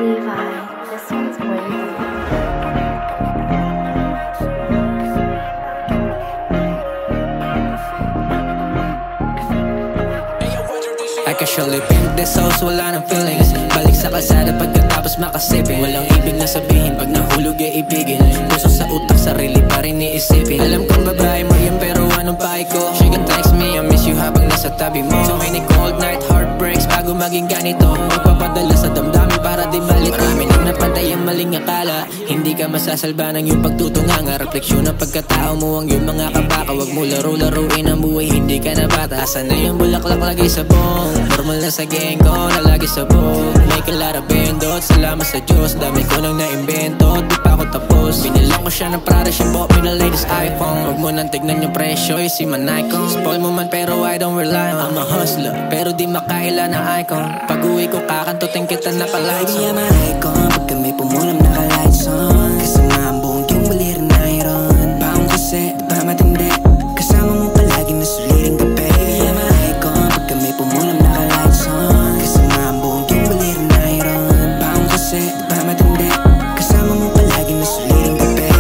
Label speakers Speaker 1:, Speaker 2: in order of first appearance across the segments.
Speaker 1: Levi, this one's wavy.
Speaker 2: I casually paint this house, wala nang feelings. Balik sa kalsada pagkatapos makasipin. Walang ibig na sabihin, pag nahulog ay ibigin. Puso sa utak, sarili pa rin iisipin. Alam kong babae mo yan, pero anong pahay ko? She can text me, I miss you habang nasa tabi mo. So many cold night heartbreaks bago maging ganito. Magpapadala sa damdamin para di malito. Marami nang napatay ang maling akala. Hindi ka masasalba ng iyong pagtutunganga. Refleksyon ng pagkatao mo ang iyong mga kabaka. Wag mo laro-laruin ang buhay, hindi ka na bata. Asan na yung bulaklak lagi sa bong? Normal na sa gang ko na lagi sabog. Make a lot of bendot, salamat sa Diyos. Dami ko nang naimbento, di pa ako tapos. Binilang ko siya ng Prada, siya bought me the latest iPhone. Huwag mo nang tignan yung presyo, isi man icon. Spoil mo man pero I don't rely on. I'm a hustler, pero di makaila na icon. Pag uwi ko kakantutin kita naka-lights on.
Speaker 3: Baby, I'm an icon, pag kami pumulam naka-lights on. Kasama ang buong yung walir na iron. Baong kasi, di ba matindi? Kasama mo palagi na suliring kape. Baby, I'm an icon, pag kami pumulam naka-lights on. Kasama ang buong yung walir na iron. Baong kasi, di ba matindi? Kasama mo palagi na suliring kape.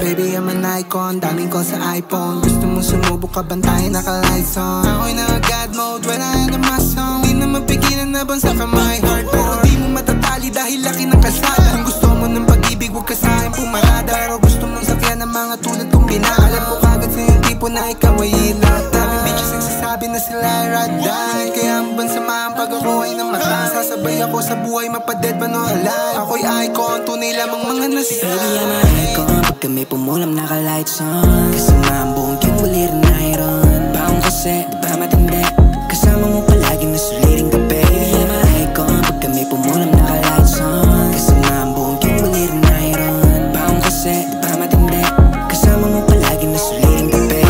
Speaker 4: Baby, I'm an icon, daming ko sa iPhone. Gusto mo sumubok ka bantayan naka-lights on. Ako'y naka-God mode, wala na my song. Di na mapigilan na bansa ka my heart. Pero di mo matatali dahil laki ng kalsada. Kung gusto mo ng pag-ibig, huwag ka sa'kin pumarada. Pero gusto mong sakyan ng mga tulad kong binaalam ko kagad sa yung tipo na ikaw ay ilat. Daming bitches nagsasabi na sila ay ragdan. Kaya ang bansamahan pag ako ay namatay. Sasabay ako sa buhay, mapadead ba no alive. Ako'y icon, tunay lamang mga nasa.
Speaker 3: Baby, I'm an icon, pag kami pumulam naka-lights on. Kasama ang buong yung walir na iron. Baong kasi, di ba matindi? Kasama mo palagi na suliring kape. Baby, I'm an icon, pag kami pumulam naka-lights on. Kasama ang buong yung walir na iron. Baong kasi, di ba matindi? Kasama mo palagi na suliring kape.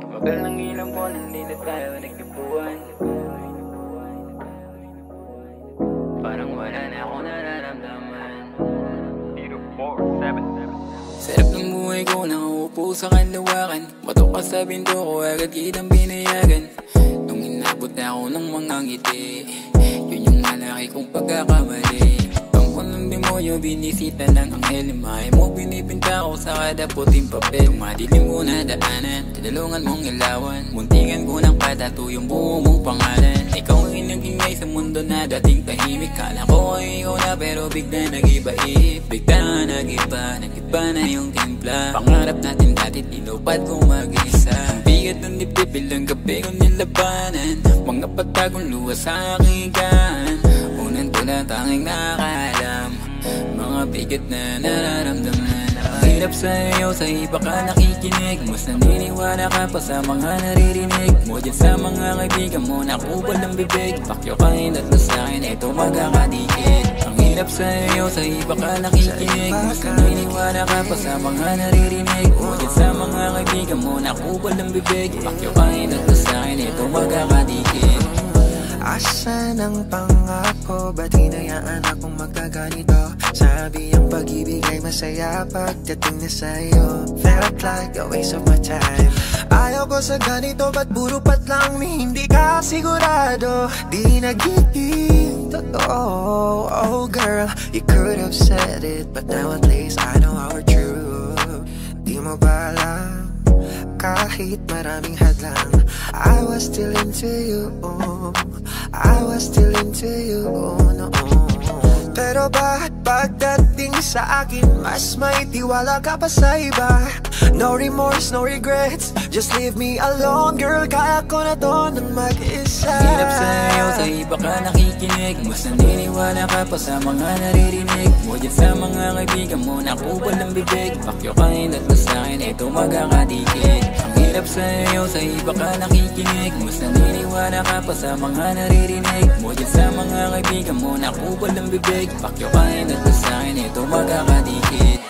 Speaker 5: Tumagal ng ilang buwan, hindi na tayo nagkipuan. Parang wala na ako nararamdaman. Sarap ng buhay ko, nakaupo sa kanlawakan. Matok ka sa pinto ko, agad kitang binayagan. Nung inabot na ako ng mga ngiti, yun yung malaki kong pagkakamali. Ng demonyo, binisita ng anghel. Mahay mo, binibinta ko sa kada puting papel. Kung madilim ko na daanan, tinulungan mong ilawan. Muntingan ko ng patato yung buo mong pangalan. Ikaw ang nagingay sa mundo na dating tahimik. Kala ko ay ikaw na pero bigla nag-iba-ip. Bigla nag-iba na yung timpla. Pangarap natin dati tinupad kong mag-isa. Ang bigat ng dibdib bilang gabi kong nilabanan. Mga patagong luwas sa aking higaan. Unang tula tanging nakaalam. Mga bigat na nararamdaman. Hirap sa iyo, sa iba ka nakikinig. Mas naniniwala ka pa sa mga naririnig mo. Diyan sa mga kaibigan mo, nakubal ng bibig. Pakyo ka at na sa'kin, eto magkakadikit. Ang hirap sa iyo, sa iba ka nakikinig. Mas naniniwala ka pa sa mga naririnig mo. Diyan sa mga kaibigan mo, nakubal ng bibig. Pakyo ka at na sa'kin, eto magkakadikit.
Speaker 4: Asan ang pangako? Ba't hinayaan akong magkaganito? Sabi ang pag-ibig ay masaya pagdating na sa'yo. Felt like a waste of my time. Ayaw ko sa ganito, ba't puro pat lang ni hindi ka sigurado? Di nagiging totoo. Oh girl, you could have said it, but now at least I know our truth. Di mo ba alam? Kahit maraming hadlang, I was still into you. I was still into you. No.
Speaker 6: Pero bakit pagdating sa akin mas may tiwala ka pa sa iba? No remorse, no regrets, just leave me alone, girl. Kaya ko na to nang mag-isa.
Speaker 5: Hirap sa'yo, sa iba ka nakikinig, mas naniniwala ka pa sa mga naririnig mo dyan sa mga kaibigan mo. Nakubal ng bibig, pakyo kain at sa'kin ito magkakadikit. Ang hirap sa'yo, sa iba ka nakikinig, mas naniniwala ka pa sa mga naririnig mo dyan sa mga kaibigan mo. Nakubal ng bibig, pakyo kain at sa'kin ito magkakadikit.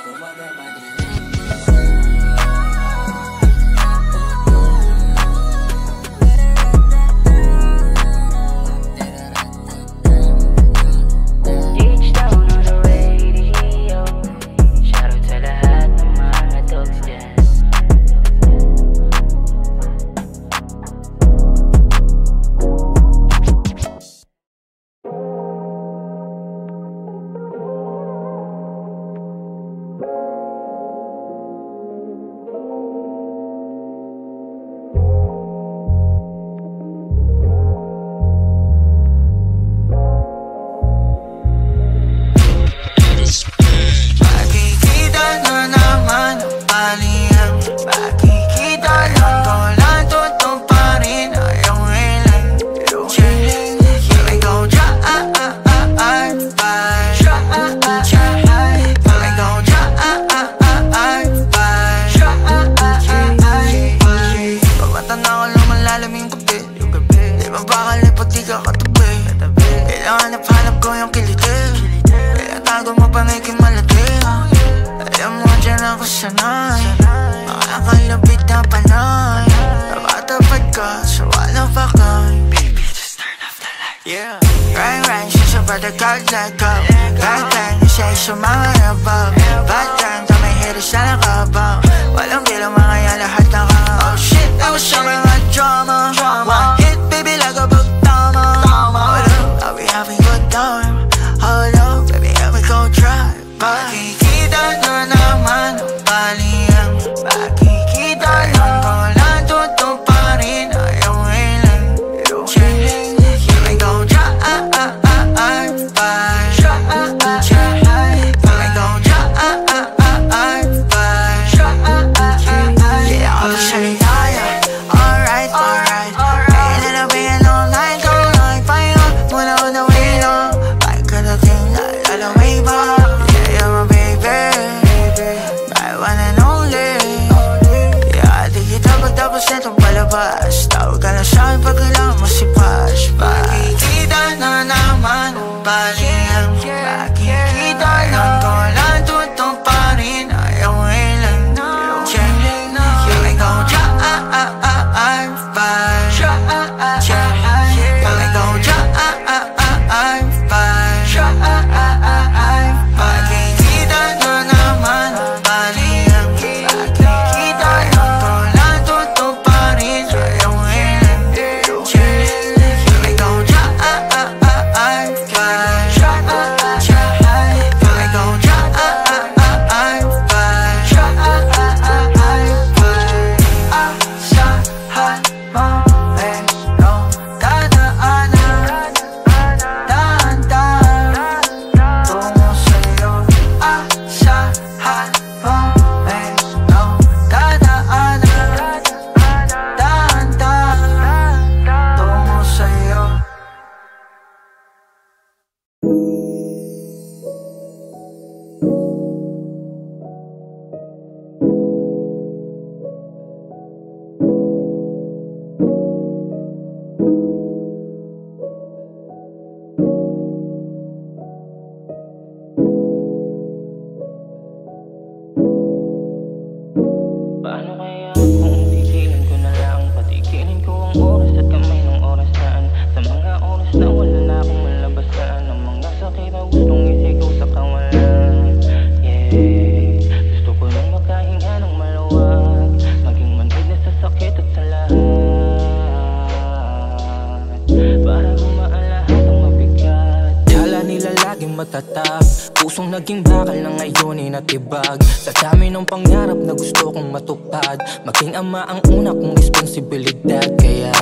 Speaker 2: Pusong naging bakal na ngayon ay natibag sa dami ng pangarap na gusto kong matupad. Maging ama ang una kong responsibilidad. Kaya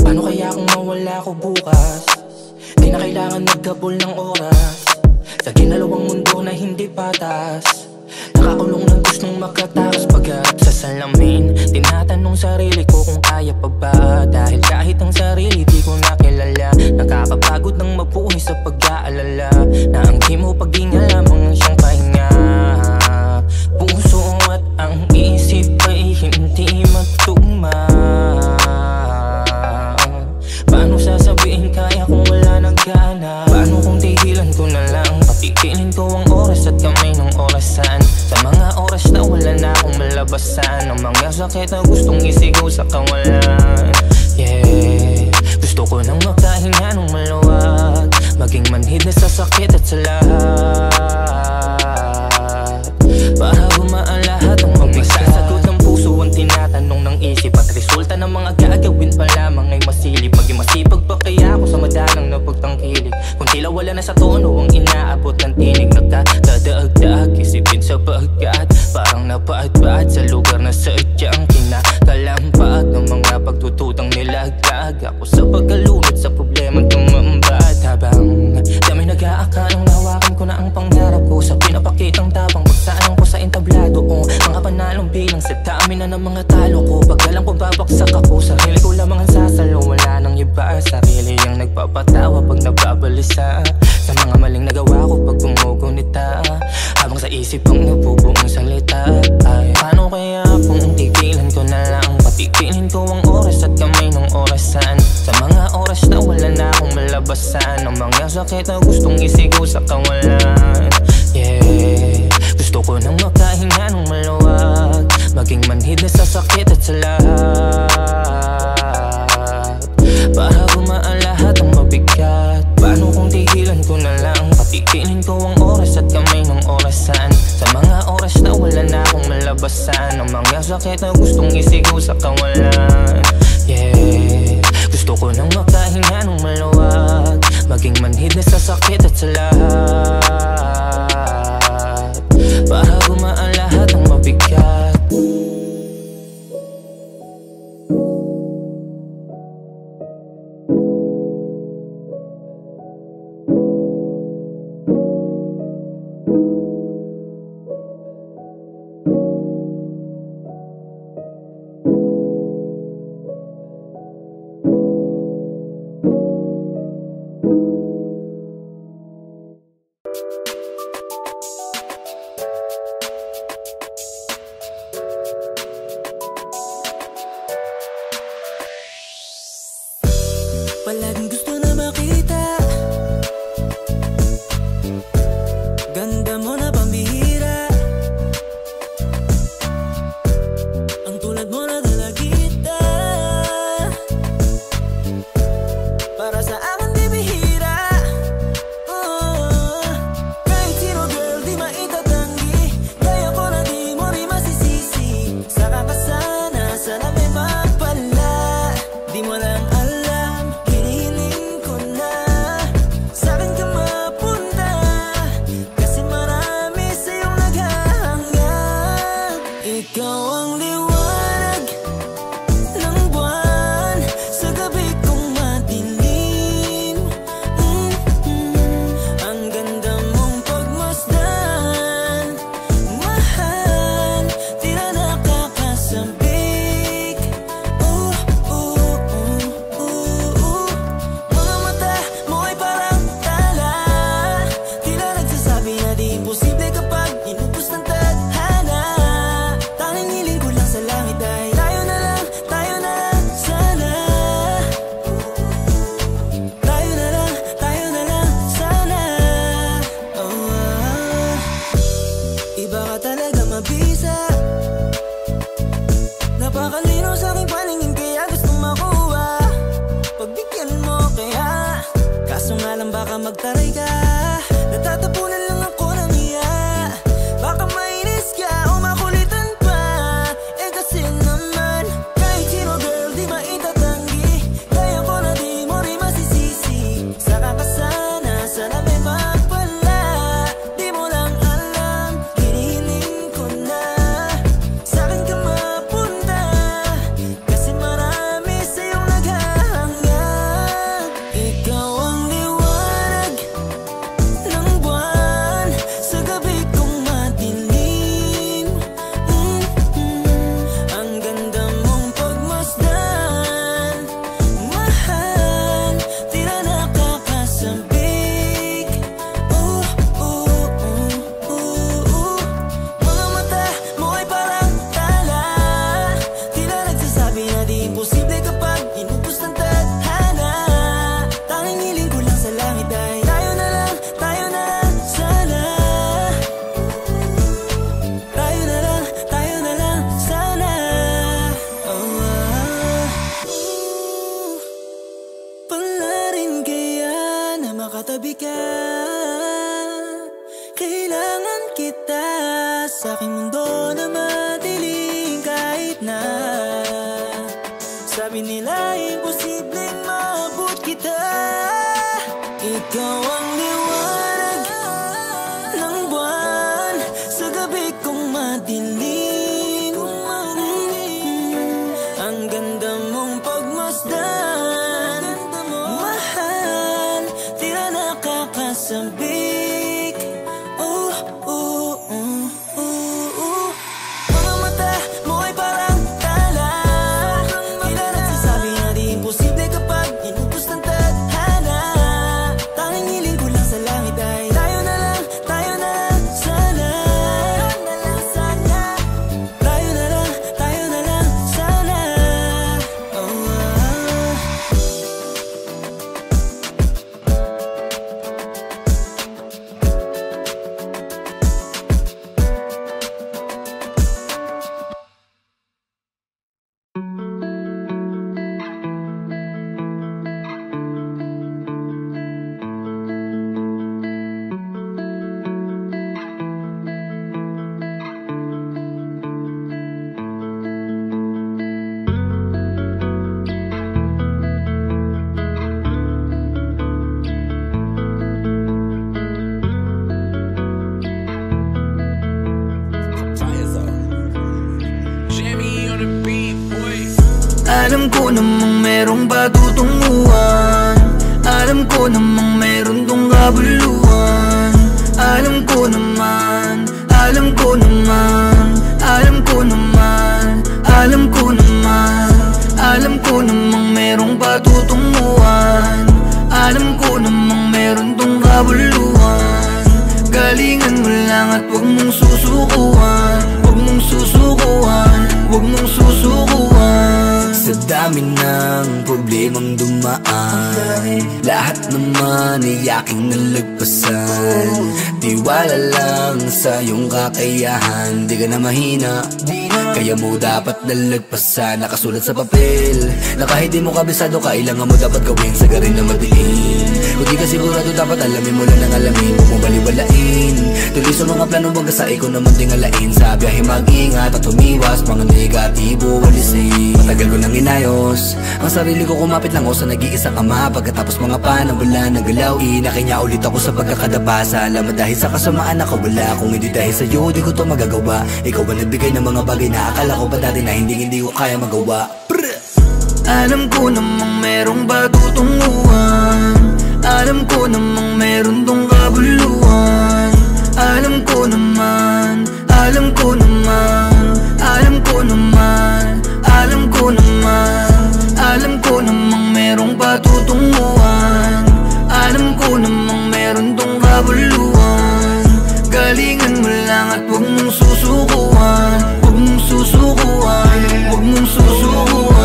Speaker 2: paano kaya kung mawala ko bukas? Di na kailangan magdabol ng oras.
Speaker 7: Sa ginalawang mundo na hindi patas, nakakulong ng gustong makatakas pagkat sa salamin. Tinatanong sarili ko kung kaya pa ba, dahil kahit ang sarili di ko nakilala. Nakakapagod ng mabuhay sa pag-aalala na ang di mo paghinga lamang ang siyang pahinga. Puso at ang isip ay hindi magtugma. Paano sasabihin kaya kung wala nang gana? Paano kung tigilan ko na lang, patigilin ko ang oras at kamay ng orasan? Sa mga oras na wala na akong malabasan, ang mga sakit na gustong isigaw sa kawalan. Yeah, gusto ko nang makahinga ng maluwag, maging manhid na sa sakit at sa lahat, para gumaan lahat ang mabigat. Sasagot ng puso ang tinatanong ng isip, at resulta ng mga gagawin pa lamang ay masilip. Maging masipag pa kaya ako sa madalang na pagtangkilik, kung tila wala na sa tono ang inaabot ng tinig. Nagkakadaag-daag isipin sa pagkat parang napaat-paat sa lugar na sadyang kinakalampag ng mga pagtututang nilaglag. Ako sa pagkalunod sa problemang tumambad, habang dami nag-aakalang nahawakan ko na ang pangarap ko. Sa pinapakitang tapang pagsaan ko sa entablado, mga panalong bilang sa dami na ng mga talo ko. Pagkalang ko babaksak ako, sarili ko lamang ang sasalo, wala nang iba. Sarili ang nagpapatawa pag nababalisa sa mga maling nagawa ko pag gumugunita, habang sa isip ang nabubuong salita. Ay, paano kaya kung tigilan ko na lang, patigilin ko ang oras at kamay ng orasan? Sa mga oras na wala na akong malabasan, ang mga sakit na gustong isigaw sa kawalan. Yeah, gusto ko nang makahinga ng maluwag, maging manhid na sa sakit at sa lahat, para gumaan lahat ang mabigat. Paano kung tigilan ko na lang, patigilin ko ang oras at kamay ng orasan? Sa mga oras na wala na akong malabasan, ang mga sakit na gustong isigaw sa kawalan. Yeah, gusto ko nang makahinga ng maluwag, maging manhid na sa sakit at sa lahat, para gumaan lahat ang mabigat.
Speaker 3: Palaging gusto na makita, ganda mo na pambihira, ang tulad mo na dalagita, para sa akin di bihira. Kahit sino girl di maitatanggi, kaya ko na di mo rin masisisi. Sa kakasana, sana may mapala, di mo lang alam. Ikaw ang liwanag ng buwan sa gabi kong madilim. Ang ganda mong pagmasdan, mahal, tila nakakasabik. Mga mata mo ay parang tala, tila nagsasabi na di imposible kapag inubos ng tadhana. Tanging hiling ko lang Sabi nila imposibleng maabot kita. Ikaw ang liwanag ng buwan sa gabi kong madilim. Ang ganda mong pagmasdan, mahal, tila nakakasabik. Mga mata mo ay parang tala, tila nagsasabi na di imposible kapag inutos ng tadhana. Tanging hiling ko lang sa langit ay tayo na lang sana. Tayo na lang sana. Alam ko namang merong patutunguhan, alam ko namang meron tong kabuluhan. Alam ko naman, alam ko naman, alam ko naman, alam ko naman, alam ko namang merong patutunguhan, alam ko namang meron tong kabuluhan. Galingan mo lang at huwag mong susukuhan, huwag mong susukuhan, huwag mong susukuhan. Sa dami ng problemang dumaan, lahat naman ay aking nalagpasan. Tiwala lang sa iyong kakayahan, di ka na mahina, kaya mo dapat nalagpasan. Nakasulat sa papel na kahit di mo kabisado, kailangan mo dapat gawin sa garin na madiin. Kung di ka sigurado, dapat alamin mo lang ng alamin, huwag mo baliwalain. Tuloy sa mga plano, wag sa ikaw naman tingalain. Sa biyahe mag-ingat at umiwas mga negatibo, walisin. Matagal ko nang inayos ang sarili ko, kumapit lang ako sa nag-iisang ama. Pagkatapos mga panawala nagalaw, inakinya ulit ako sa pagkakadapa. Salamat dahil sa kasamaan nakawala, kung hindi dahil sa'yo di ko to magagawa. Ikaw ba nagbigay ng mga bagay na akala ko pa dati na hindi ko kaya magawa. Alam ko namang merong patutunguhan, alam ko namang meron tong kabuluhan. Alam ko naman, alam ko naman, alam ko naman, alam ko naman, alam ko namang merong patutunguhan, alam ko namang meron tong kabuluhan. Galingan mo lang at huwag mong susukuhan, huwag mong susukuhan, huwag mong susukuhan.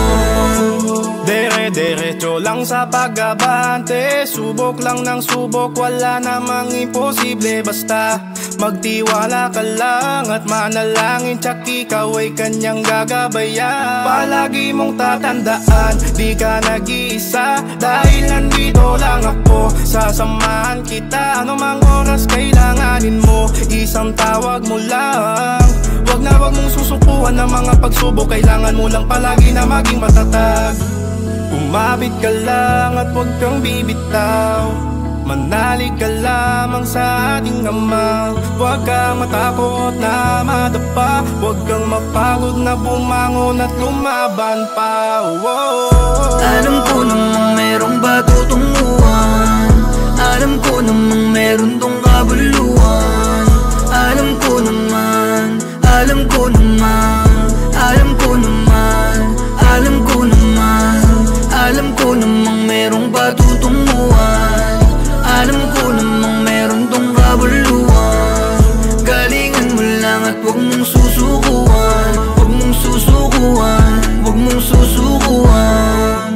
Speaker 8: Dire-diretso lang sa pag-abante, subok lang ng subok, wala namang imposible. Basta magtiwala ka lang at manalangin, tsak ikaw ay kanyang gagabayan. Palagi mong tatandaan, di ka nag-iisa, dahil nandito lang ako, sasamahan kita. Anumang oras kailanganin mo, isang tawag mo lang. Wag mong susukuhan ng mga pagsubok, kailangan mo lang palagi na maging matatag. Umabit ka lang at huwag kang bibitaw, manalig ka lamang sa ating Ama. Huwag kang matakot na madapa, huwag kang mapagod na bumangon at lumaban pa.
Speaker 3: Alam ko namang merong patutunguhan, alam ko namang meron tong kabuluhan. Alam ko naman, alam ko naman, alam ko naman, alam ko naman, alam ko namang merong patutunguhan, alam ko namang meron tong kabuluhan. Galingan mo lang at huwag mong susukuhan, huwag mong susukuhan, huwag mong susukuhan.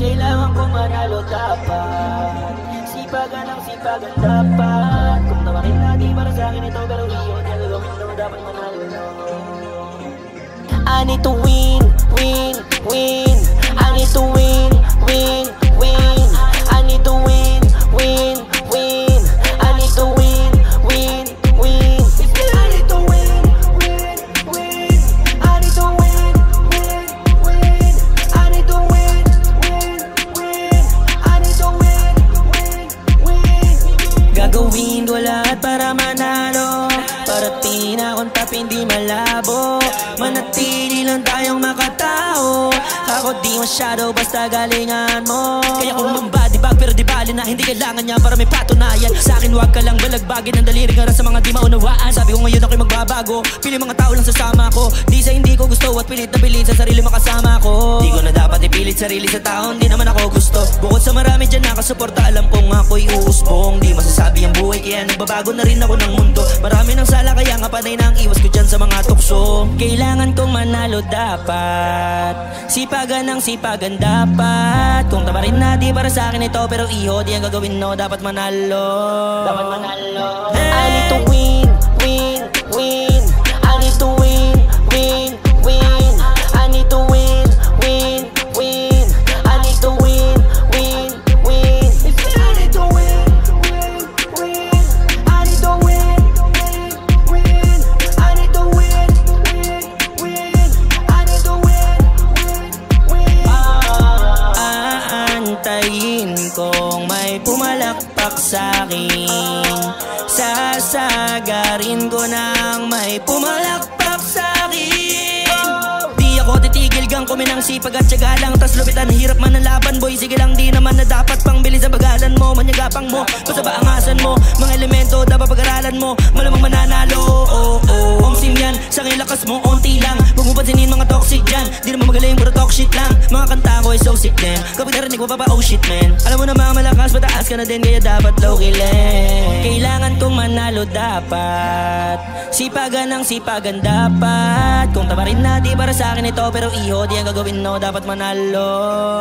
Speaker 9: Kailangan ko manalo dapat. Sipagan ang sipagan dapat. Kung tawarin natin para sa akin ito, pero iyon yung gagawin mo dapat manalo. I need to win, win, win. I need to win, win, win. I need to win, win, win. I need to win, win, win. I need to win, win, win. I need to win, win, win. I need to win, win, win. I need to win, win, win. Gagawin ko lahat para manalo. Parating akong tapi hindi malabo. Manatili lang tayong makatao. Ako di masyado basta galingan mo. Kaya kung mambody bag pero di bali na hindi kailangan niya para may patunayan. Sa akin wag ka lang balagbagin ng daliri para sa mga di maunawaan. Sabi ko ngayon ako'y magbabago. Pili mga tao lang sasama ko. Di sa hindi ko gusto at pilit na pilit sa sarili makasama ko. Di ko na dapat ipilit sarili sa tao, hindi naman ako gusto. Bukod sa marami dyan nakasuporta, alam kong ako'y uusbong. Di masasabi ang buhay kaya nagbabago na rin ako ng mundo. Marami ng sala kaya nga panay na ang iwas ko dyan sa mga tukso. Kailangan kong manalo dapat. Sipagan ang sipagan dapat. Kung tabarin natin para sa akin ito, pero iho di ang gagawin no, dapat manalo. Dapat manalo. I need to win, win, win. I need to win, win, win. I need to win, win, win. I need to win, win, win. I need to win, win, win. I need to win, win, win. I need to win, win, win. I need to win, win, win. Aantayin kong may pumalakpak sa'kin. Sasagarin ko nang may pumalakpak sa'kin. Di ako titigil gang kuminang sipag at tiyaga lang. Tas lupitan hirap man ang laban boy. Sige lang di naman na dapat pang bilis sa bagalan mo. Manyagapang mo, basta baangasan mo. Mga elemento dapat pag-aralan mo. Malamang mananalo, oh, oh. Omsim yan, sa lakas mo, onti lang. Huwag mo pansinin mga toxic dyan. Di naman magaling, puro talk shit lang. Mga kanta ko ay so sick din. Kapag narinig mo pa pa, oh shit man. Alam mo na mga malakas, mataas ka na din. Kaya dapat low-key lang. Kailangan kong manalo dapat. Sipagan ang sipagan dapat. Kung tabarin natin para sa akin ito, pero iho di ang gagawin no, dapat manalo.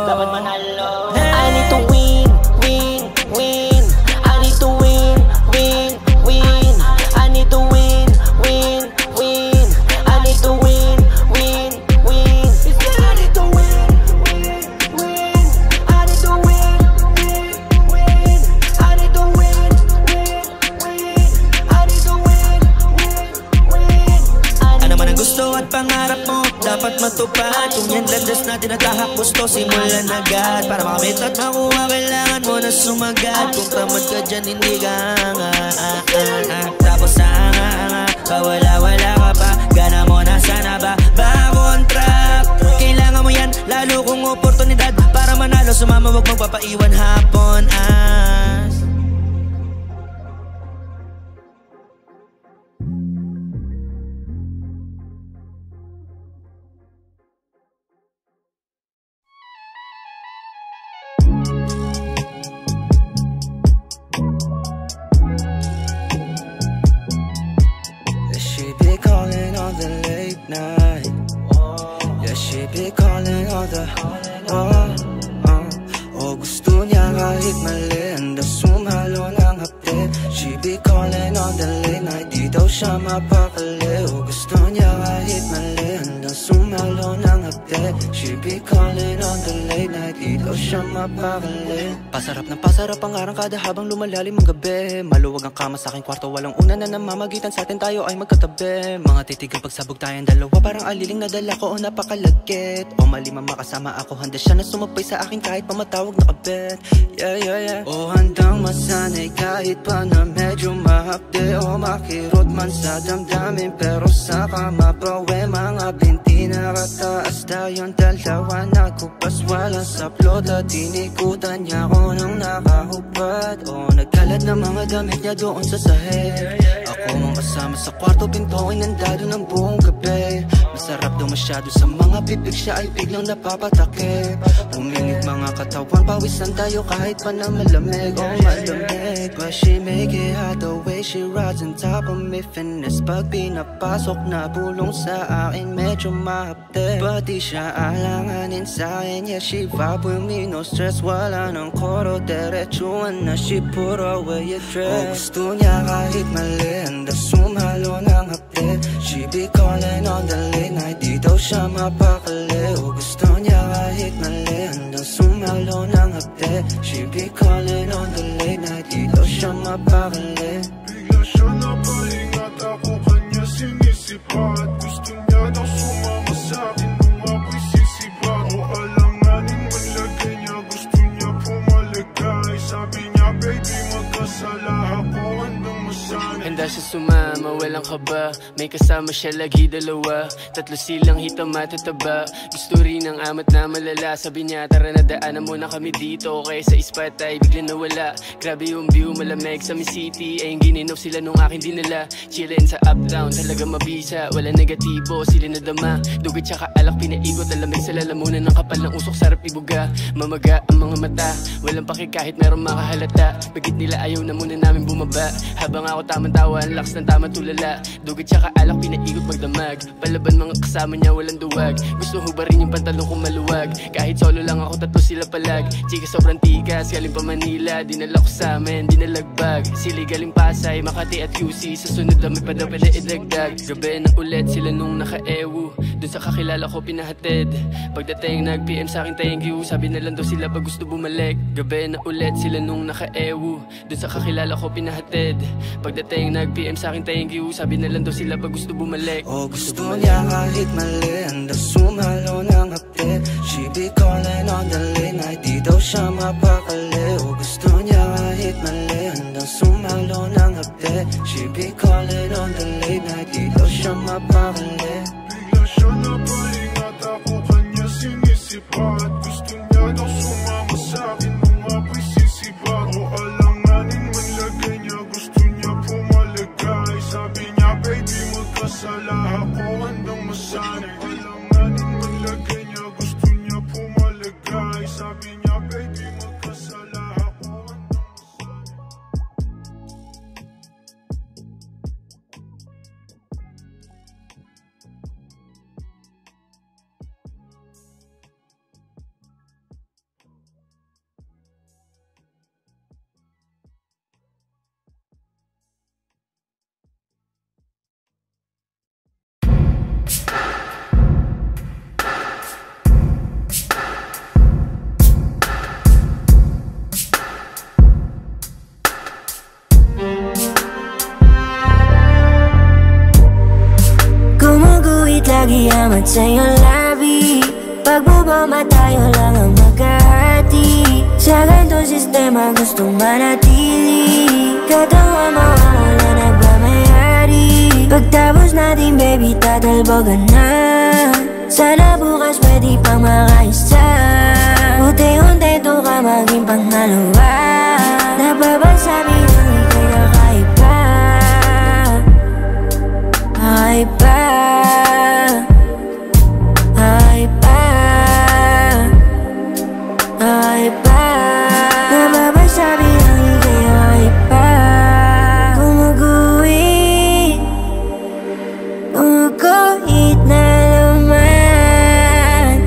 Speaker 9: Dapat manalo. I need to win, win, win. I need to win, win, win. I need to win, win, win. I need to win, win, win. I need to win, win, win. I need to win, win, win. I need to win, win, win. I need to win, win, win. Ano man ang gusto at pangarap mo, dapat matupad. Kung yan landas natin at tahak gusto, simulan agad. Para makamit at makuha, kailangan mo na sumagat. Kung tamad ka dyan, hindi ka tapos hanga, kawala-wala ka pa. Gana mo na sana ba, back on track. Kailangan mo yan, lalo kung oportunidad. Para manalo, sumama, wag magpapaiwan hapon as.
Speaker 3: Calling on the late night. Yeah, she be calling on the oh, gusto niya kahit mali, handa sumalo ng hapde. She be calling on the late night, di daw siya mapakali. Oh, gusto niya kahit mali, handa sumalo ng hapde. She be calling on the late night, di daw siya mapakali. Pasarap ng pasarap ang arangkada habang lumalalim ang gabi. Maluwag ang kama sa aking kwarto, walang una na namamagitan sa atin, tayo ay magkatabi. Mga titigil pagsabog tayong dalawa, parang aliling na dala ko o napakalagkit. O malimang makasama ako, handa siya na sumagpay sa akin kahit pa matawag na kabit. Yeah, yeah, yeah. O handang masanay kahit pa na medyo mahapde. O makirot man sa damdamin, pero sa kama bawe mga binti nakataas. Tayong dalawa nagkupas, walang saplot at tinikutan niya ako nang nakahubad. O nagkalat na mga damit niya doon sa sahig. Ako ang kasama sa kwarto, pinto ay nandado ng buong gabi. Masarap daw masyado sa mga bibig, siya ay biglang napapatakip. Humingit mga katawan, pawisan tayo kahit pa na malamig. Oh malamig, but she make it hot the way she rides on top of me. Finesse pag pinapasok na bulong sa akin, medyo mahapde. But di siya alanganin sa'kin, yeah she vibe with me, no stress. Wala ng koro, diretsuhan na she put away your dress. Oh gusto niya kahit mali, handa sumalo ng hapde. She be calling on the late night, di daw siya mapakali. Oh gusto niya kahit mali, handa sumalo ng hapde. She be calling on the late night, di daw siya mapakali.
Speaker 10: Bigla siya napahingat, ako kanya sinisipat. Gusto niya daw sumama sa'kin nung ako'y sisibat. O alanganin man lagay niya, gusto niya pumalagay. Sabi niya baby magkasala ako, handang masanay.
Speaker 11: Handa siya sumama, walang kaba. May kasama siya lagi dalawa, tatlo silang hita matataba. Gusto rin ng amat na malala, sabi niya tara na daanan muna kami dito. Kaya sa ispat ay bigla nawala. Grabe yung view, malamig sa City. Ay yung gininov sila nung akin dinala. Chillin sa uptown, talaga mabisa. Wala negatibo, sila nadama. Dugit siya kaalak, pinaikot, alamig sa lalamunan ng kapal ng usok, sarap ibuga. Mamaga ang mga mata, walang paki kahit meron makahalata. Bagit nila ayaw na muna namin bumaba. Habang ako tamang tawa, ang laks ng tamang tulala. Dugit siya kaalak, pinaikot magdamag. Palaban mga kasama niya, walang duwag. Gusto hubarin yung pantalon kong maluwag. Kahit solo lang ako, tatlo sila palag. Chika sobrang tigas, galing pa Manila. Dinala ko sa amin, dinalagbag. Sili galing Pasay, Makati at QC. Sa sunod na may padaw pala idagdag. Gabi na ulit sila nung naka-ewu. Dun sa kakilala ko pinahatid. Pagdating nag-PM sa akin thank you. Sabi na lang daw sila pag gusto bumalik. Gabi na ulit sila nung naka-ewu. Dun sa kakilala ko pinahatid. Pagdating nag-PM sa akin thank you. Sabi na lang daw sila pag gusto bumalik.
Speaker 3: Oh gusto niya kahit mali, handa sumalo ng hapde. She be calling on the late night, di daw siya mapakali. Oh gusto niya kahit mali, handa sumalo ng hapde. She be calling on the late night, di daw siya mapakali.
Speaker 10: Bigla siya napahingat, ako kanya sinisipat. Gusto niya daw sumama sa'kin nung ako'y sisibat. O alanganin man lagay niya, gusto niya pumalagay. Sabi niya baby magkasala ako, handang masanay. Alanganin man lagay niya, gusto niya pumalagay. Sabi niya baby magkasala ako, handang masanay.
Speaker 9: Lagi amat sa iyong labi. Pagbubama tayo lang ang magkahati. Sa ganitong sistema gustong manatili. Katawan mawawala nagmamayari. Pagtapos natin baby tatalbogan na. Sana bukas pwede pang makaisa. Unti-unti ito ka maging pangalawa. Nababasabi ng ikay nakaiba. Nakaiba. Nababasabi ng ikay nakaiba. Gumuguhit na naman.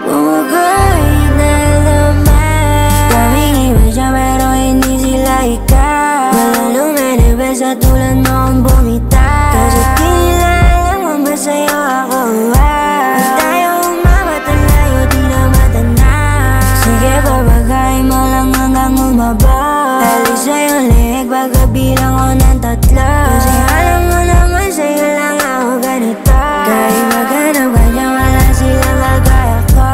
Speaker 9: Gumuguhit na naman. Daming iba siya pero hindi sila ikaw. Malalong nanibes at tulad mo kung bumita. Kasi di nila alam kung masaya ako. Pag tayo umamatan layo di na matana. Sige babagay mo lang hanggang umabot. Alis sa'yo liig pagkabilang ko ng tatlo. Kasi alam mo naman sa'yo lang ako ganito. Kahit maghanap ka niya wala silang kagaya ko.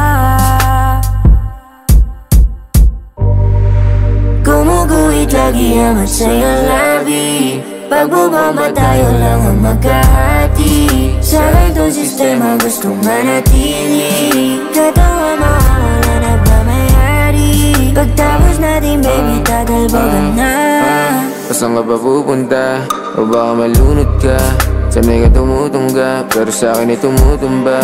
Speaker 9: Gumuguhit lagi amat sa'yo labi. Pagbubamba tayo lang ang magkahati. Sa ganitong sistema gustong manatili. Katawan mawawala nagmamayari. Pagtapos natin baby tatalbogan na.
Speaker 12: Saan ka ba pupunta? O baka malunod ka? Sanay ka tumutunggap, pero sa'kin ay tumutumba.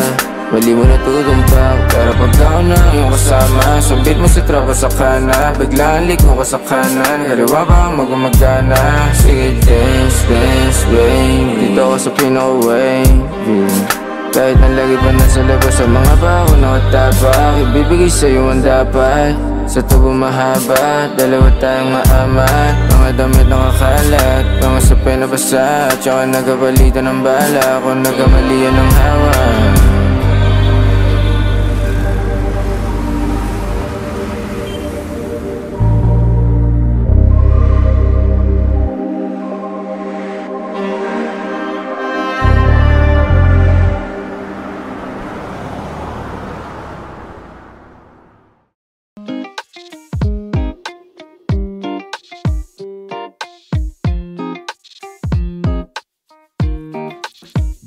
Speaker 12: Mali mo natutumpak, pero pag ako na iyong kasama, sambit mo sa tropa sa kana, biglaan liko ka sa kanan, kaliwa pa ang magumagana. Sige dance, dance, babe, dito ako sa pinaka-way. Kahit nalagi pa nasa labas sa mga baho nakatapak, ibibigay sa'yo ang dapat. Sa tubo mahaba, dalawa tayong maamat. Mga damit nakakalat, mga sapay na basa, tsaka nagabalitan ng bala kung nagamalian ng hawa.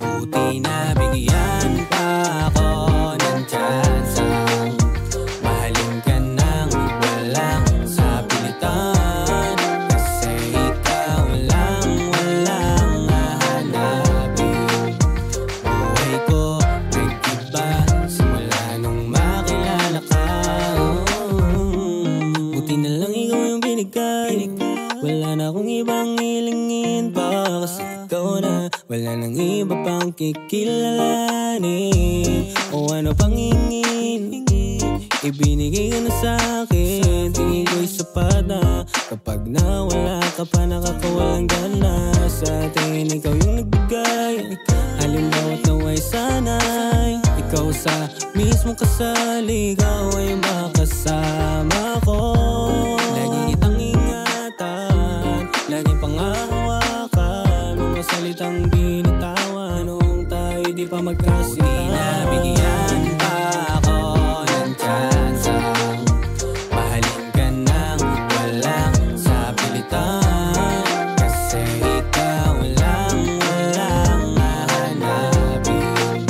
Speaker 2: Buti na bigyan pa ako ng tsansang mahalin ka nang walang sapilitan. Kasi ikaw lang walang hahanapin. Buhay ko nag-iba simula nung makilala ka. Buti na lang ikaw yung binigay, wala na akong ibang hilingin pa. Kasi ikaw na, wala nang iba pang kikilalanin o ano pang hingin. Ibinigay ka na sa'kin, tingin ko'y sapat na. Kapag nawala ka pa nakakawalang gana, sa tingin ikaw yung nagbigay. Halimbawa't naway sanay, ikaw sa mismong kasal, ikaw ay makasama ko. Lagi kitang ingatan, lagi pangahawakan, mga salitang binitawan noong tayo di pa magkasita. Buti na bigyan pa ako ng tsansang mahalin ka nang walang sapilitan. Kasi ikaw lang walang hahanapin.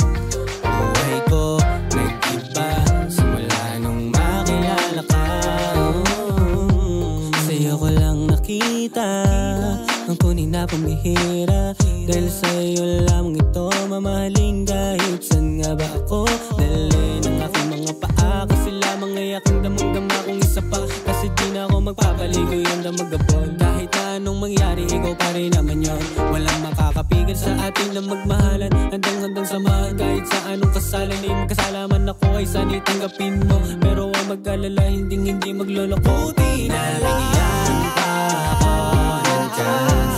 Speaker 2: Buhay ko nag-iba simula nung makilala ka. Sa'yo ko lang nakita ang tunay na pamihira, dahil sa'yo lamang ito mamahaling kahit saan nga ba ako dalhin ang aking mga paa. Kasi lamang ay aking damang-dama kung isa pa, kasi di na ako magpapaligo yung damagabon. Kahit na anong mangyari, ikaw pa rin naman yun. Walang makakapigil sa atin na magmahalan, handang-handang samahan kahit sa anong kasalan. Ay magkasalaman ako ay sana'y tanggapin mo, pero huwag mag-alala, hindi magloloko. Buti na bigyan pa ako ng chance